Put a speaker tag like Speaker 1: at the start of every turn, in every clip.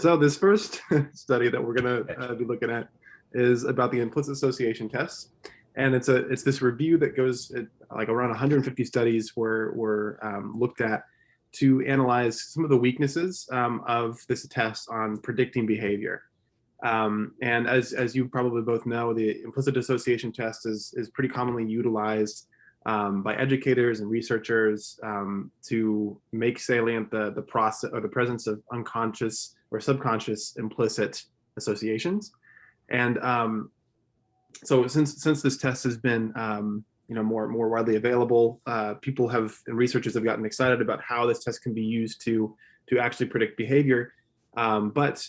Speaker 1: So this first study that we're going to be looking at is about the implicit association test, and it's this review that goes like around 150 studies were looked at to analyze some of the weaknesses of this test on predicting behavior. And as you probably both know, the implicit association test is pretty commonly utilized by educators and researchers to make salient the process or the presence of unconscious or subconscious implicit associations. And so since this test has been more widely available, people have and researchers have gotten excited about how this test can be used to actually predict behavior. But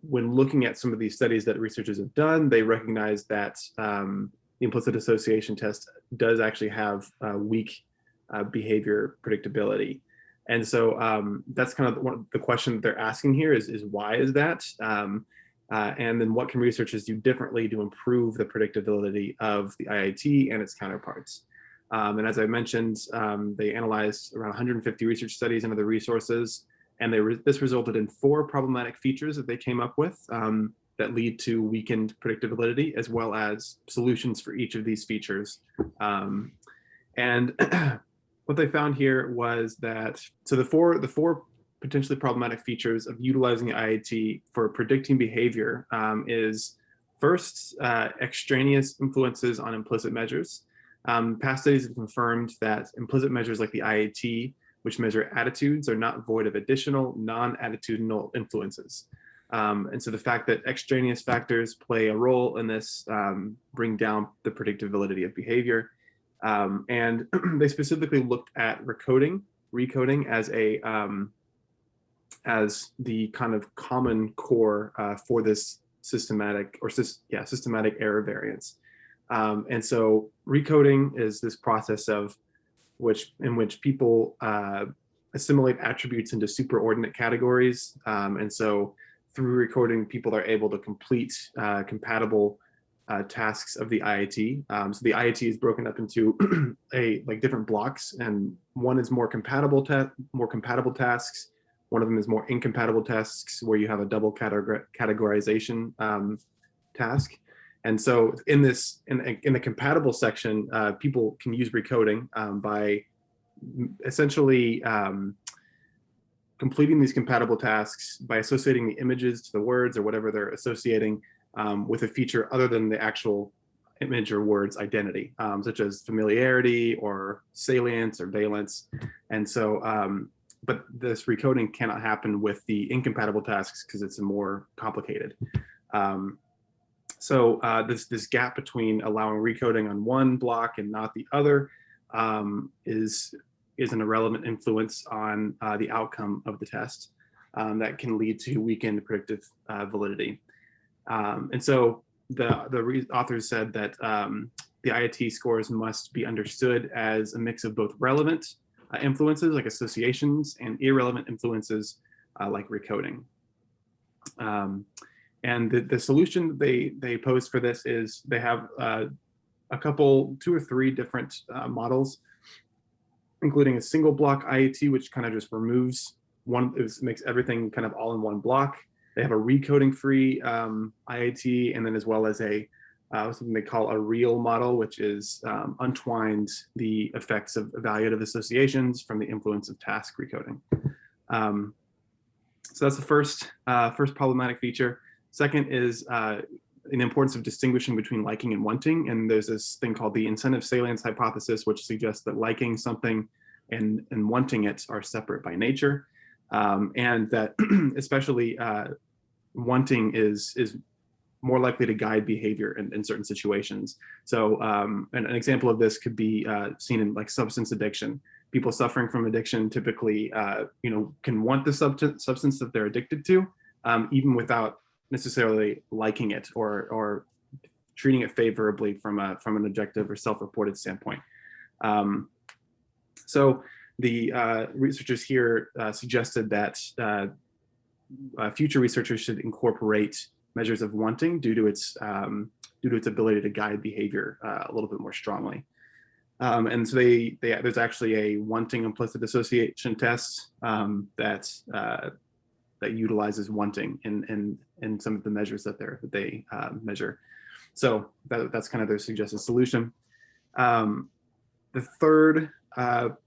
Speaker 1: when looking at some of these studies that researchers have done, they recognize that the implicit association test does actually have weak behavior predictability. And so that's kind of the question that they're asking here is why is that? And then what can researchers do differently to improve the predictability of the IIT and its counterparts? And as I mentioned, they analyzed around 150 research studies and other resources, and this resulted in 4 problematic features that they came up with that lead to weakened predictability, as well as solutions for each of these features. And what they found here was that, so the four potentially problematic features of utilizing the IIT for predicting behavior is first, extraneous influences on implicit measures. Past studies have confirmed that implicit measures like the IIT, which measure attitudes, are not void of additional non-attitudinal influences. And so the fact that extraneous factors play a role in this bring down the predictability of behavior. And they specifically looked at recoding as the kind of common core for this systematic error variance. And so recoding is this process in which people assimilate attributes into superordinate categories. And so through recoding, people are able to complete compatible tasks of the IIT. So the IIT is broken up into different blocks, and one is more compatible tasks. One of them is more incompatible tasks, where you have a double categorization task. And so in the compatible section, people can use recoding by essentially completing these compatible tasks by associating the images to the words or whatever they're associating with a feature other than the actual image or word's identity, such as familiarity or salience or valence. And so, but this recoding cannot happen with the incompatible tasks because it's more complicated. So this gap between allowing recoding on one block and not the other is an irrelevant influence on the outcome of the test that can lead to weakened predictive validity. And so the authors said that the IIT scores must be understood as a mix of both relevant influences like associations and irrelevant influences like recoding. And the solution they posed for this is they have a couple, 2 or 3 different models, including a single block IIT, which kind of just removes makes everything kind of all in one block. They have a recoding free IIT, and then as well as something they call a real model, which is untwined the effects of evaluative associations from the influence of task recoding. So that's the first problematic feature. Second is an importance of distinguishing between liking and wanting. And there's this thing called the incentive salience hypothesis, which suggests that liking something and wanting it are separate by nature. And that especially wanting is more likely to guide behavior in certain situations. So an example of this could be seen in like substance addiction. People suffering from addiction typically can want the substance that they're addicted to, even without necessarily liking it or treating it favorably from an objective or self-reported standpoint. So the researchers here suggested that future researchers should incorporate measures of wanting due to its ability to guide behavior a little bit more strongly. And so there's actually a wanting implicit association test that that utilizes wanting in some of the measures that they measure. So that's kind of their suggested solution. The third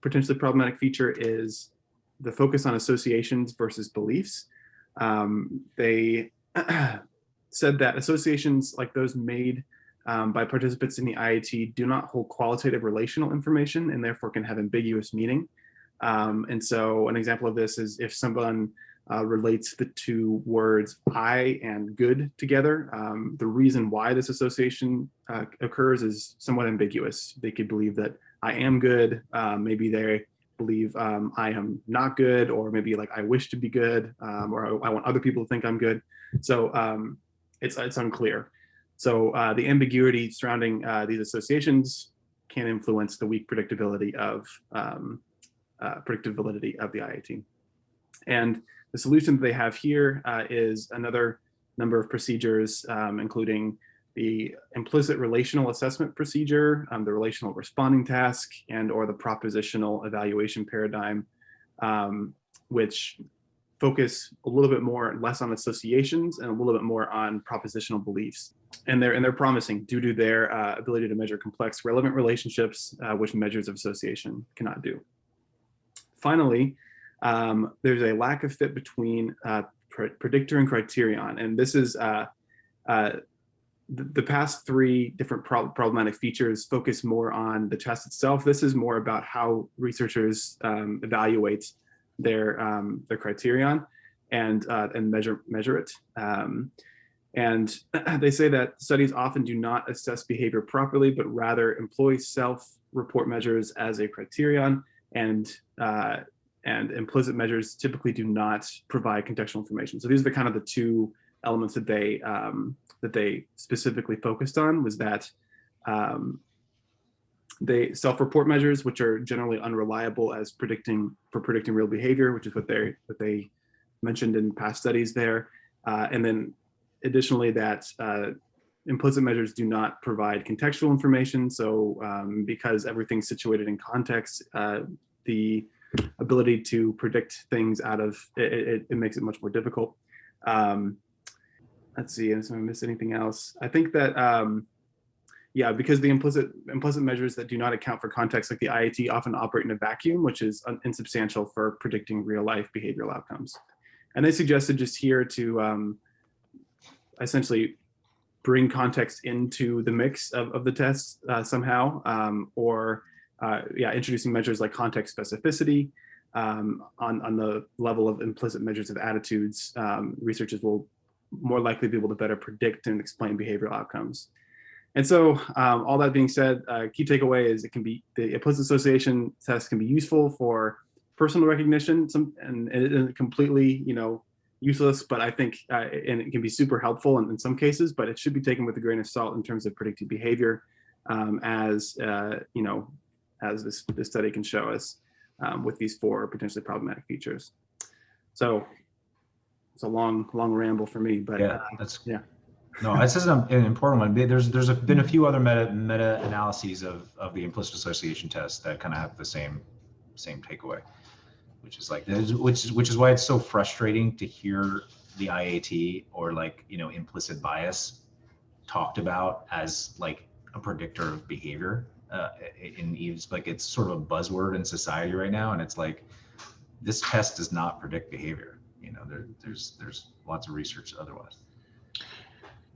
Speaker 1: potentially problematic feature is the focus on associations versus beliefs. They said that associations like those made by participants in the IAT do not hold qualitative relational information and therefore can have ambiguous meaning. And so an example of this is if someone relates the two words I and good together, the reason why this association occurs is somewhat ambiguous. They could believe that I am good, maybe they believe I am not good, or maybe like I wish to be good, or I want other people to think I'm good. So it's unclear. So the ambiguity surrounding these associations can influence the weak predictability of the IAT. And the solution that they have here is another number of procedures, including the implicit relational assessment procedure, the relational responding task, and or the propositional evaluation paradigm, which focus a little bit less on associations and a little bit more on propositional beliefs. And they're promising due to their ability to measure complex relevant relationships, which measures of association cannot do. Finally, there's a lack of fit between predictor and criterion. And this is the past three different problematic features focus more on the test itself. This is more about how researchers evaluate their criterion and measure it. And they say that studies often do not assess behavior properly, but rather employ self-report measures as a criterion, and implicit measures typically do not provide contextual information. So these are the kind of the two elements that they specifically focused on, was that they self-report measures, which are generally unreliable as predicting real behavior, which is what they mentioned in past studies there, and then additionally that implicit measures do not provide contextual information. So because everything's situated in context, the ability to predict things out of it makes it much more difficult. Let's see, if I miss anything else. I think that yeah, because the implicit measures that do not account for context, like the IAT, often operate in a vacuum, which is insubstantial for predicting real life behavioral outcomes. And they suggested just here to essentially bring context into the mix of the test somehow, or introducing measures like context specificity on the level of implicit measures of attitudes. Researchers will more likely be able to better predict and explain behavioral outcomes. And so all that being said, key takeaway is the implicit association test can be useful for personal recognition, and it isn't completely, useless, but I think, and it can be super helpful in some cases, but it should be taken with a grain of salt in terms of predicting behavior, as this study can show us with these four potentially problematic features. So it's a long ramble for me, but
Speaker 2: yeah. No, this is an important one. There's been a few other meta analyses of the implicit association test that kind of have the same takeaway, which is why it's so frustrating to hear the IAT or implicit bias talked about as like a predictor of behavior. It's sort of a buzzword in society right now, and it's like this test does not predict behavior. There's lots of research otherwise.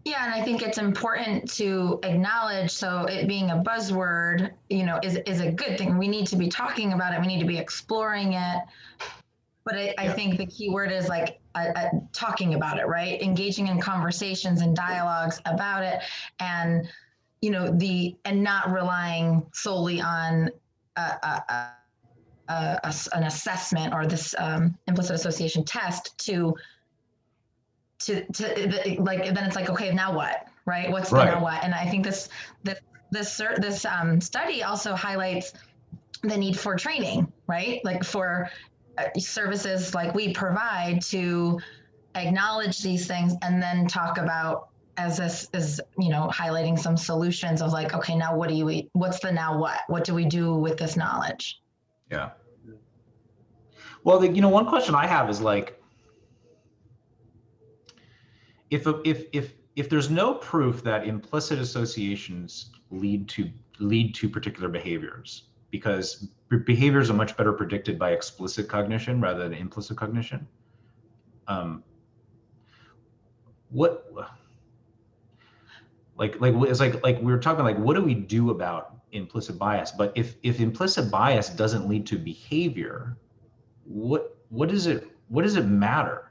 Speaker 3: Yeah, and I think it's important to acknowledge, so it being a buzzword, is a good thing. We need to be talking about it. We need to be exploring it. But I think the key word is talking about it, right? Engaging in conversations and dialogues about it, and and not relying solely on an assessment or this implicit association test to then it's like, okay, now what, right? What's the now what? And I think this study also highlights the need for training, right? Like for services like we provide to acknowledge these things and then talk about, as this is, highlighting some solutions of like, okay, now what's the now what? What do we do with this knowledge?
Speaker 2: Yeah. Well, one question I have is if there's no proof that implicit associations lead to particular behaviors, because behaviors are much better predicted by explicit cognition rather than implicit cognition. What it's like we were talking, like, what do we do about implicit bias? But if implicit bias doesn't lead to behavior, what does it matter?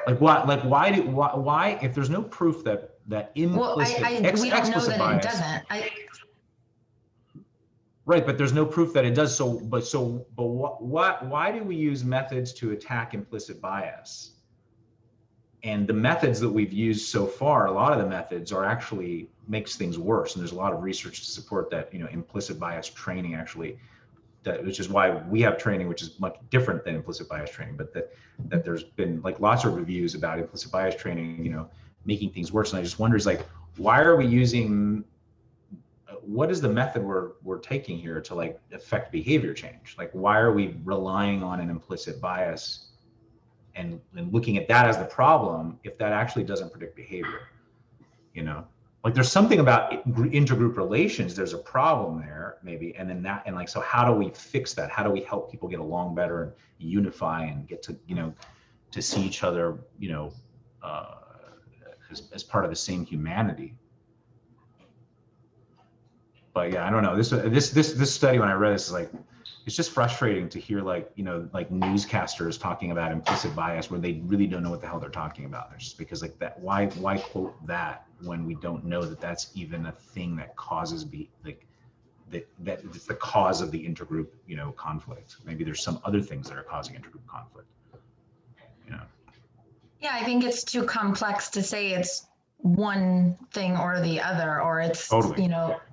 Speaker 2: Like why if there's no proof that implicit
Speaker 3: we don't know that
Speaker 2: bias,
Speaker 3: it doesn't.
Speaker 2: Right, but there's no proof that it does. Why do we use methods to attack implicit bias? And the methods that we've used so far, a lot of the methods are actually makes things worse. And there's a lot of research to support that, implicit bias training actually, which is why we have training, which is much different than implicit bias training, but that there's been like lots of reviews about implicit bias training, making things worse. And I just wonder, why are we using, what is the method we're taking here to like affect behavior change? Like, why are we relying on an implicit bias and looking at that as the problem if that actually doesn't predict behavior? Like there's something about intergroup relations, there's a problem there maybe, and then so how do we fix that? How do we help people get along better and unify and get to to see each other as part of the same humanity? But yeah, I don't know, this study, when I read this, is like, it's just frustrating to hear like newscasters talking about implicit bias where they really don't know what the hell they're talking about. It's just because like that, why quote that when we don't know that that's even a thing that causes that it's the cause of the intergroup conflict. Maybe there's some other things that are causing intergroup conflict.
Speaker 3: Yeah, I think it's too complex to say it's one thing or the other, or it's
Speaker 2: totally.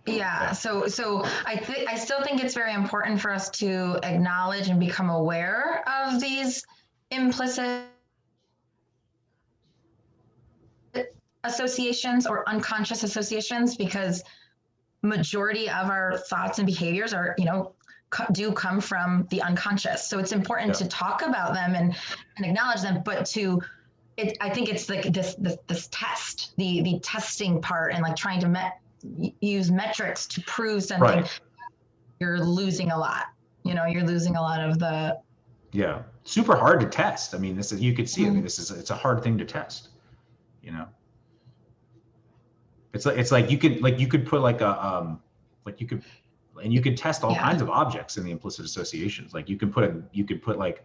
Speaker 3: Yeah. So I still think it's very important for us to acknowledge and become aware of these implicit associations or unconscious associations, because majority of our thoughts and behaviors are do come from the unconscious. So it's important to talk about them and acknowledge them, but I think it's like this test, the testing part, and like trying to use metrics to prove something. Right. You're losing a lot. You're losing a lot of the.
Speaker 2: Yeah, super hard to test. I mean, this is, you could see. Mm-hmm. I mean, it's a hard thing to test. It's like you could put like a you could test all kinds of objects in the implicit associations. Like you could put like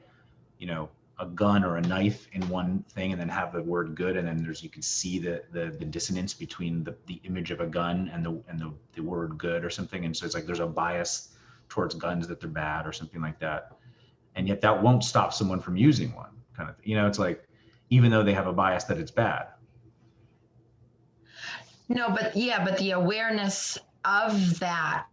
Speaker 2: a gun or a knife in one thing and then have the word good, and then you can see the dissonance between the image of a gun and the word good or something. And so it's like there's a bias towards guns, that they're bad or something like that. And yet that won't stop someone from using one, kind of. It's like, even though they have a bias that it's bad.
Speaker 3: No, but the awareness of that,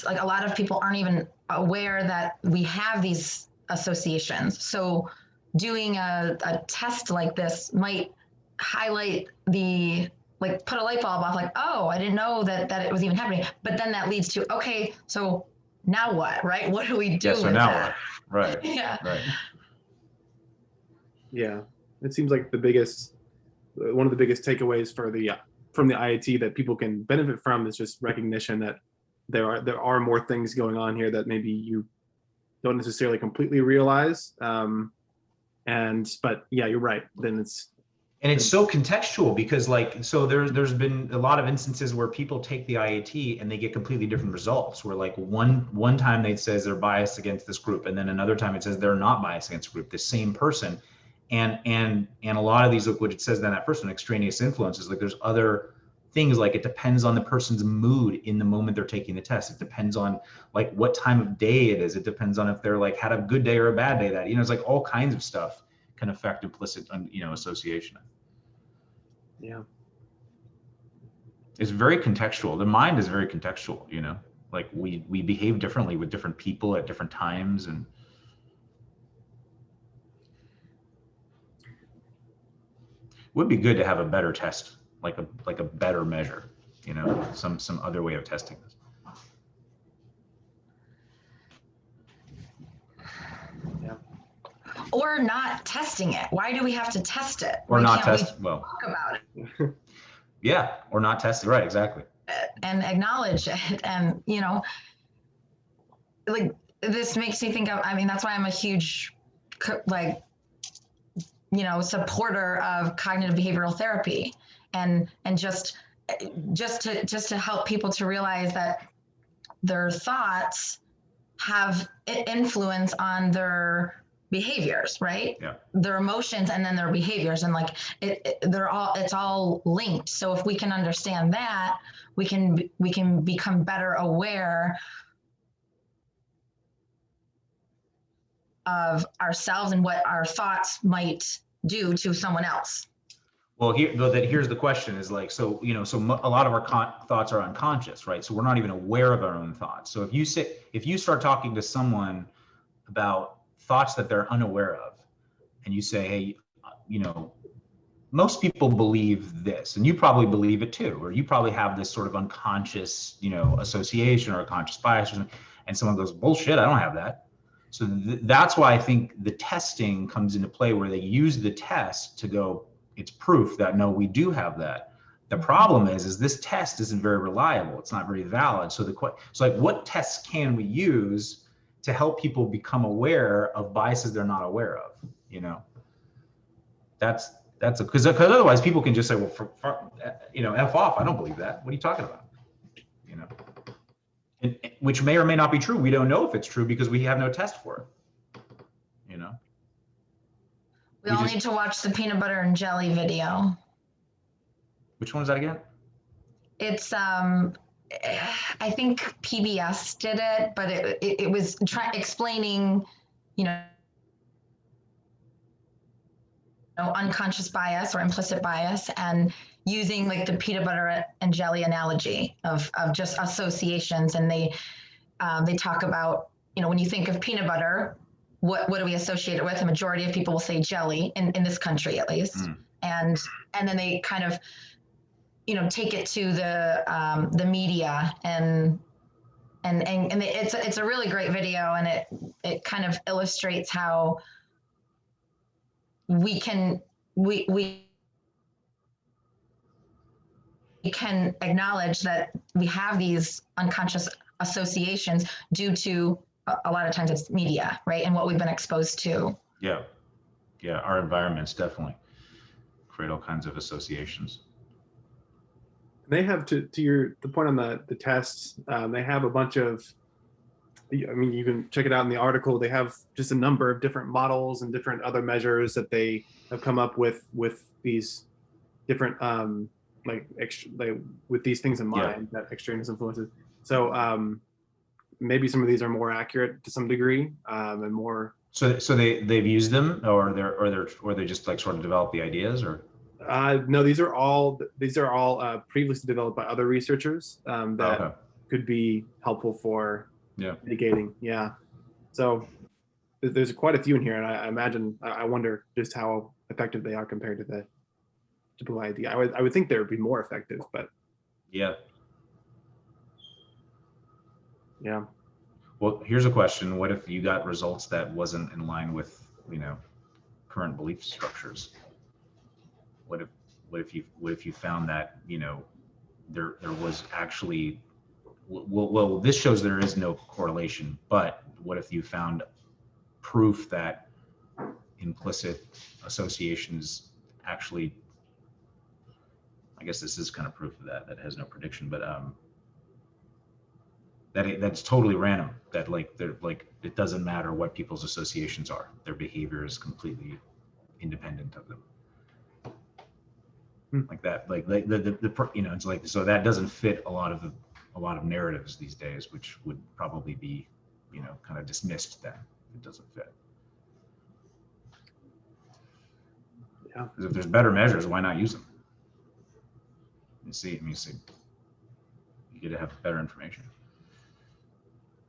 Speaker 3: like a lot of people aren't even aware that we have these associations. So doing a test like this might highlight put a light bulb off, like, oh, I didn't know that it was even happening. But then that leads to, okay, so now what, right? What do we do with that?
Speaker 2: What? Right.
Speaker 3: Yeah.
Speaker 2: Right.
Speaker 1: Yeah. It seems like one of the biggest takeaways from the IAT that people can benefit from is just recognition that there are more things going on here that maybe you don't necessarily completely realize. But yeah, you're right. Then
Speaker 2: it's so contextual, because so there's been a lot of instances where people take the IAT and they get completely different results, where like one time it says they're biased against this group, and then another time it says they're not biased against a group, the same person. And a lot of these, look what it says, then that person, extraneous influences, like there's other things, like it depends on the person's mood in the moment they're taking the test. It depends on like what time of day it is. It depends on if they're like had a good day or a bad day. That, it's like all kinds of stuff can affect implicit, association.
Speaker 1: Yeah.
Speaker 2: It's very contextual. The mind is very contextual, like we behave differently with different people at different times. And it would be good to have a better test, like a better measure, some other way of testing this.
Speaker 1: Yeah.
Speaker 3: or not testing it. Why do we have to test it?
Speaker 2: Or
Speaker 3: Why
Speaker 2: not
Speaker 3: can't
Speaker 2: test,
Speaker 3: we
Speaker 2: well,
Speaker 3: talk about it
Speaker 2: yeah, or not test it, right, exactly.
Speaker 3: and acknowledge it? And, you know, like this makes me think of, I mean, that's why I'm a huge, like, you know, supporter of cognitive behavioral therapy, and just to help people to realize that their thoughts have influence on their behaviors, right?
Speaker 2: Yeah.
Speaker 3: Their emotions and then their behaviors, and like it's all linked. So if we can understand that, we can become better aware of ourselves and what our thoughts might do to someone else.
Speaker 2: Well, here's the question is like, so, you know, a lot of our thoughts are unconscious, right? So we're not even aware of our own thoughts. So if you start talking to someone about thoughts that they're unaware of, and you say, hey, you know, most people believe this, and you probably believe it too, or you probably have this sort of unconscious, you know, association or a conscious bias or something, and someone goes, bullshit, I don't have that. So that's why I think the testing comes into play, where they use the test to go, it's proof that no, we do have that. The problem is this test isn't very reliable. It's not very valid. So like, what tests can we use to help people become aware of biases they're not aware of? You know, that's because otherwise people can just say, well, you know, F off. I don't believe that. What are you talking about? You know, and, which may or may not be true. We don't know if it's true because we have no test for it. You know.
Speaker 3: We all need to watch the peanut butter and jelly video.
Speaker 2: Which one is that again?
Speaker 3: It's I think PBS did it, but it was explaining, you know, unconscious bias or implicit bias, and using like the peanut butter and jelly analogy of just associations. And they talk about, you know, when you think of peanut butter, what do we associate it with? The majority of people will say jelly in this country, at least. And then they kind of, you know, take it to the media, and it's a really great video, and it kind of illustrates how we can acknowledge that we have these unconscious associations due to a lot of times it's media, right? And what we've been exposed to.
Speaker 2: Yeah. Yeah. Our environments definitely create all kinds of associations.
Speaker 1: They have the point on the tests. They have a bunch of, I mean, you can check it out in the article. They have just a number of different models and different other measures that they have come up with these different with these things in mind, that extraneous influences. So maybe some of these are more accurate to some degree, and more.
Speaker 2: So they've used them, or they just like sort of developed the ideas, or.
Speaker 1: No, these are all previously developed by other researchers that could be helpful for mitigating. Yeah. So there's quite a few in here, and I imagine, I wonder just how effective they are compared to the typical idea. I would think they would be more effective, but
Speaker 2: yeah. Well, here's a question: what if you got results that wasn't in line with, you know, current belief structures? What if you found that, you know, there was actually, well, this shows there is no correlation, but what if you found proof that implicit associations actually, I guess this is kind of proof of that has no prediction, but that's totally random, that like they're like, it doesn't matter what people's associations are, their behavior is completely independent of them. Like that, like the you know, it's like, so that doesn't fit a lot of narratives these days, which would probably be, you know, kind of dismissed then. It doesn't fit.
Speaker 1: Yeah.
Speaker 2: Because if there's better measures, why not use them? Let me see. You get to have better information.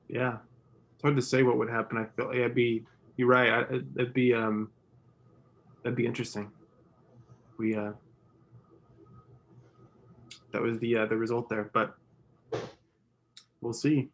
Speaker 1: Yeah, it's hard to say what would happen. I feel you're right. That'd be interesting. That was the result there, but we'll see.